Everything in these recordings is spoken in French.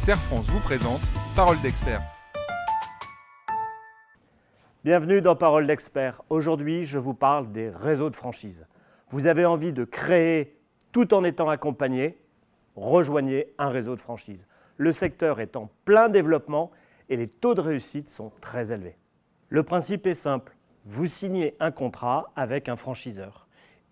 Serre France vous présente Parole d'expert. Bienvenue dans Parole d'expert. Aujourd'hui, je vous parle des réseaux de franchise. Vous avez envie de créer tout en étant accompagné? Rejoignez un réseau de franchise. Le secteur est en plein développement et les taux de réussite sont très élevés. Le principe est simple. Vous signez un contrat avec un franchiseur.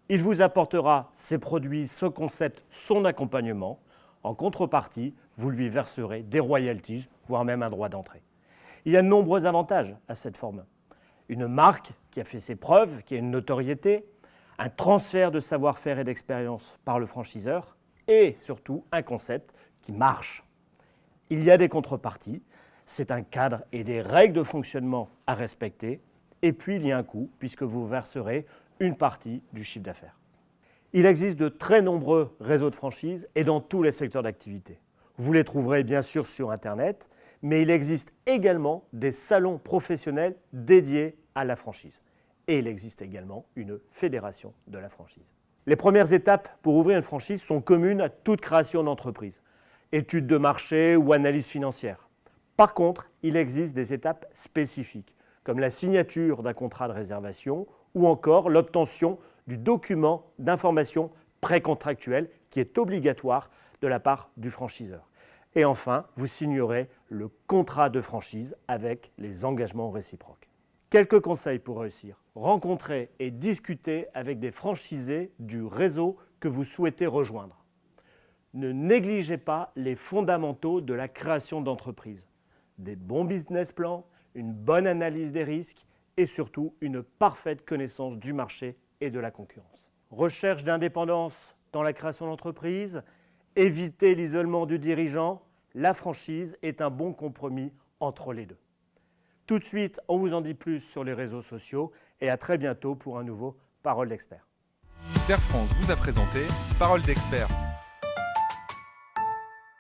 Il vous apportera ses produits, ce concept, son accompagnement. En contrepartie, vous lui verserez des royalties, voire même un droit d'entrée. Il y a de nombreux avantages à cette forme. Une marque qui a fait ses preuves, qui a une notoriété, un transfert de savoir-faire et d'expérience par le franchiseur et surtout un concept qui marche. Il y a des contreparties, c'est un cadre et des règles de fonctionnement à respecter et puis il y a un coût puisque vous verserez une partie du chiffre d'affaires. Il existe de très nombreux réseaux de franchise et dans tous les secteurs d'activité. Vous les trouverez bien sûr sur Internet, mais il existe également des salons professionnels dédiés à la franchise. Et il existe également une fédération de la franchise. Les premières étapes pour ouvrir une franchise sont communes à toute création d'entreprise. Études de marché ou analyse financière. Par contre, il existe des étapes spécifiques, comme la signature d'un contrat de réservation ou encore l'obtention du document d'information précontractuelle qui est obligatoire de la part du franchiseur. Et enfin, vous signerez le contrat de franchise avec les engagements réciproques. Quelques conseils pour réussir. Rencontrez et discutez avec des franchisés du réseau que vous souhaitez rejoindre. Ne négligez pas les fondamentaux de la création d'entreprise. Des bons business plans, une bonne analyse des risques et surtout une parfaite connaissance du marché et de la concurrence. Recherche d'indépendance dans la création d'entreprise, évitez l'isolement du dirigeant, la franchise est un bon compromis entre les deux. Tout de suite, on vous en dit plus sur les réseaux sociaux et à très bientôt pour un nouveau Parole d'expert. Serre France vous a présenté Parole d'expert.